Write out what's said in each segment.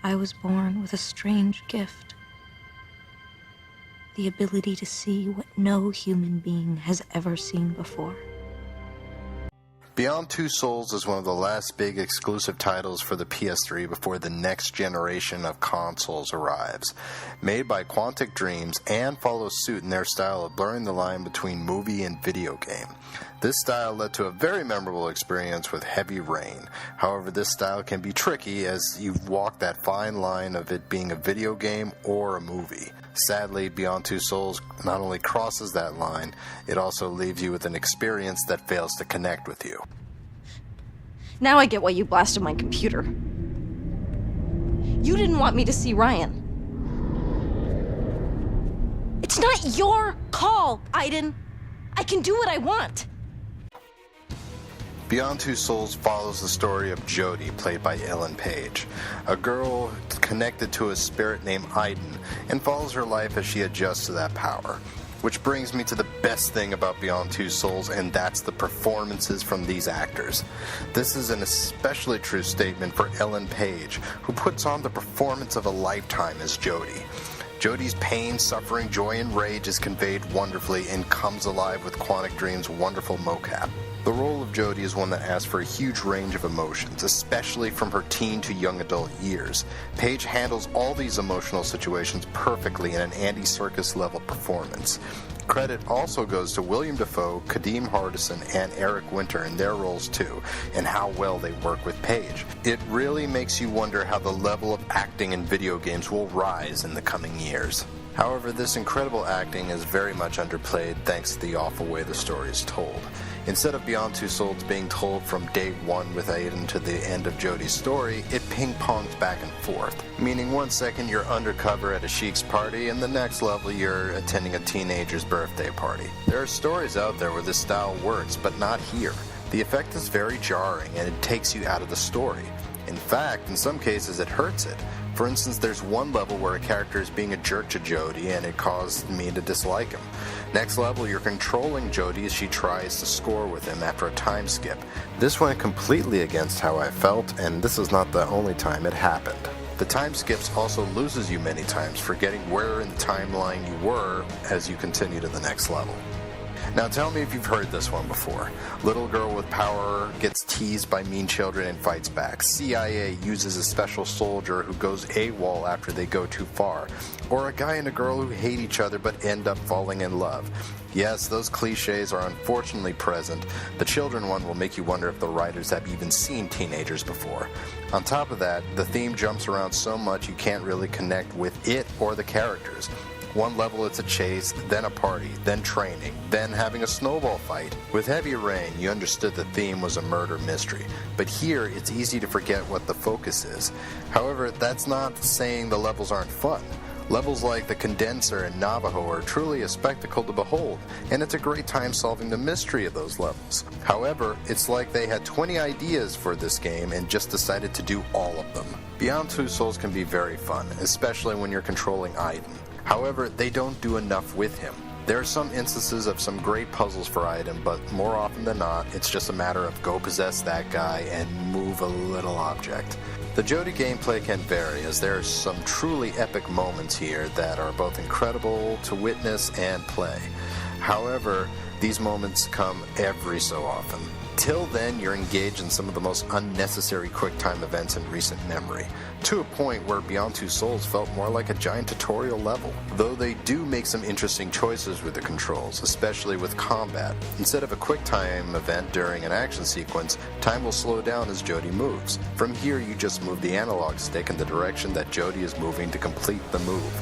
I was born with a strange gift. The ability to see what no human being has ever seen before. Beyond Two Souls is one of the last big exclusive titles for the PS3 before the next generation of consoles arrives. Made by Quantic Dreams and follows suit in their style of blurring the line between movie and video game. This style led to a very memorable experience with Heavy Rain. However, this style can be tricky as you walk that fine line of it being a video game or a movie. Sadly, Beyond Two Souls not only crosses that line, it also leaves you with an experience that fails to connect with you. Now I get why you blasted my computer. You didn't want me to see Ryan. It's not your call, Aiden. I can do what I want. Beyond Two Souls follows the story of Jodie, played by Ellen Page, a girl connected to a spirit named Aiden, and follows her life as she adjusts to that power. Which brings me to the best thing about Beyond Two Souls, and that's the performances from these actors. This is an especially true statement for Ellen Page, who puts on the performance of a lifetime as Jodie. Jodie's pain, suffering, joy, and rage is conveyed wonderfully and comes alive with Quantic Dream's wonderful mocap. The role of Jodie is one that asks for a huge range of emotions, especially from her teen to young adult years. Page handles all these emotional situations perfectly in an Andy Serkis level performance. Credit also goes to William Dafoe, Kadeem Hardison, and Eric Winter in their roles too, and how well they work with Page. It really makes you wonder how the level of acting in video games will rise in the coming years. However, this incredible acting is very much underplayed thanks to the awful way the story is told. Instead of Beyond Two Souls being told from day one with Aiden to the end of Jodie's story, it ping-pongs back and forth. Meaning one second you're undercover at a sheik's party, and the next level you're attending a teenager's birthday party. There are stories out there where this style works, but not here. The effect is very jarring, and it takes you out of the story. In fact, in some cases it hurts it. For instance, there's one level where a character is being a jerk to Jodie, and it caused me to dislike him. Next level, you're controlling Jodie as she tries to score with him after a time skip. This went completely against how I felt, and this is not the only time it happened. The time skips also loses you many times, forgetting where in the timeline you were as you continue to the next level. Now tell me if you've heard this one before. Little girl with power gets teased by mean children and fights back. CIA uses a special soldier who goes AWOL after they go too far. Or a guy and a girl who hate each other but end up falling in love. Yes, those cliches are unfortunately present. The children one will make you wonder if the writers have even seen teenagers before. On top of that, the theme jumps around so much you can't really connect with it or the characters. One level it's a chase, then a party, then training, then having a snowball fight. With Heavy Rain, you understood the theme was a murder mystery, but here it's easy to forget what the focus is. However, that's not saying the levels aren't fun. Levels like the Condenser and Navajo are truly a spectacle to behold, and it's a great time solving the mystery of those levels. However, it's like they had 20 ideas for this game and just decided to do all of them. Beyond Two Souls can be very fun, especially when you're controlling Aiden. However, they don't do enough with him. There are some instances of some great puzzles for Aiden, but more often than not, it's just a matter of go possess that guy and move a little object. The Jodie gameplay can vary, as there are some truly epic moments here that are both incredible to witness and play. However, these moments come every so often. Till then, you're engaged in some of the most unnecessary QuickTime events in recent memory, to a point where Beyond Two Souls felt more like a giant tutorial level. Though they do make some interesting choices with the controls, especially with combat. Instead of a QuickTime event during an action sequence, time will slow down as Jodie moves. From here, you just move the analog stick in the direction that Jodie is moving to complete the move.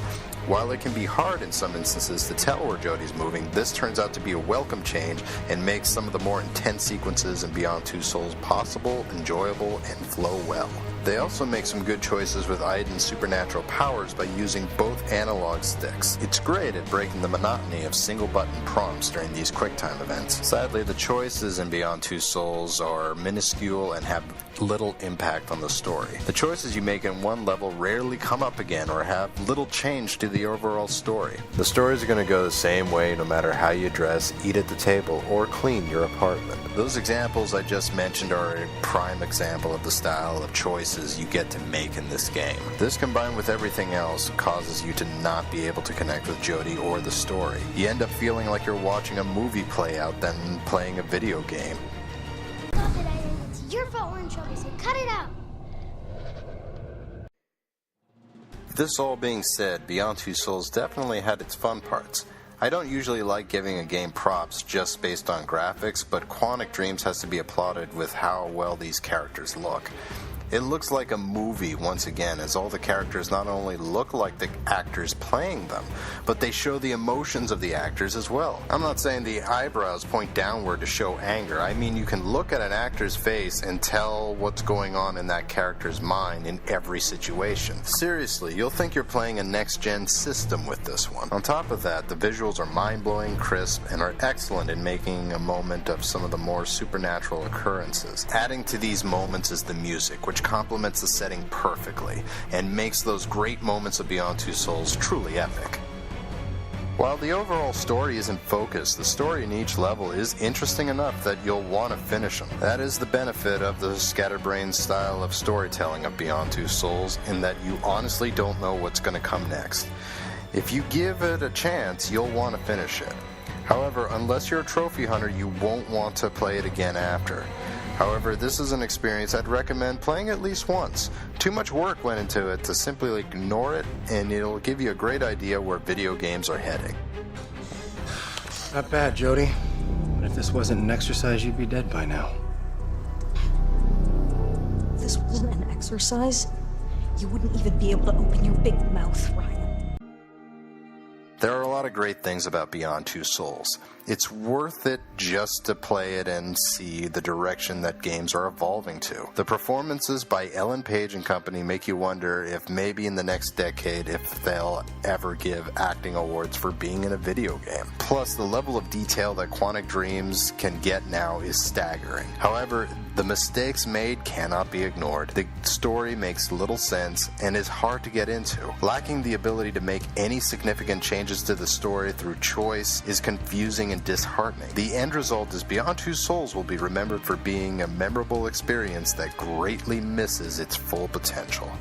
While it can be hard in some instances to tell where Jodie's moving, this turns out to be a welcome change and makes some of the more intense sequences in Beyond Two Souls possible, enjoyable, and flow well. They also make some good choices with Aiden's supernatural powers by using both analog sticks. It's great at breaking the monotony of single-button prompts during these QuickTime events. Sadly, the choices in Beyond Two Souls are minuscule and have little impact on the story. The choices you make in one level rarely come up again or have little change to the overall story. The stories are going to go the same way no matter how you dress, eat at the table, or clean your apartment. Those examples I just mentioned are a prime example of the style of choices choices you get to make in this game. This combined with everything else causes you to not be able to connect with Jodie or the story. You end up feeling like you're watching a movie play out than playing a video game. Stop it, Aiden. It's your fault we're in trouble, so cut it out. This all being said, Beyond Two Souls definitely had its fun parts. I don't usually like giving a game props just based on graphics, but Quantic Dreams has to be applauded with how well these characters look. It looks like a movie once again, as all the characters not only look like the actors playing them, but they show the emotions of the actors as well. I'm not saying the eyebrows point downward to show anger. I mean, you can look at an actor's face and tell what's going on in that character's mind in every situation. Seriously, you'll think you're playing a next-gen system with this one. On top of that, the visuals are mind-blowing, crisp, and are excellent in making a moment of some of the more supernatural occurrences. Adding to these moments is the music, which complements the setting perfectly and makes those great moments of Beyond Two Souls truly epic. While the overall story isn't focused, the story in each level is interesting enough that you'll want to finish them. That is the benefit of the scatterbrain style of storytelling of Beyond Two Souls, in that you honestly don't know what's going to come next. If you give it a chance, you'll want to finish it. However, unless you're a trophy hunter, you won't want to play it again after. However, this is an experience I'd recommend playing at least once. Too much work went into it to simply ignore it, and it'll give you a great idea where video games are heading. Not bad, Jodie. But if this wasn't an exercise, you'd be dead by now. If this wasn't an exercise, you wouldn't even be able to open your big mouth, Ryan. There are a lot of great things about Beyond Two Souls. It's worth it just to play it and see the direction that games are evolving to. The performances by Ellen Page and company make you wonder if maybe in the next decade if they'll ever give acting awards for being in a video game. Plus, the level of detail that Quantic Dreams can get now is staggering. However, the mistakes made cannot be ignored. The story makes little sense and is hard to get into. Lacking the ability to make any significant changes to the story through choice is confusing and disheartening. The end result is Beyond Two Souls will be remembered for being a memorable experience that greatly misses its full potential.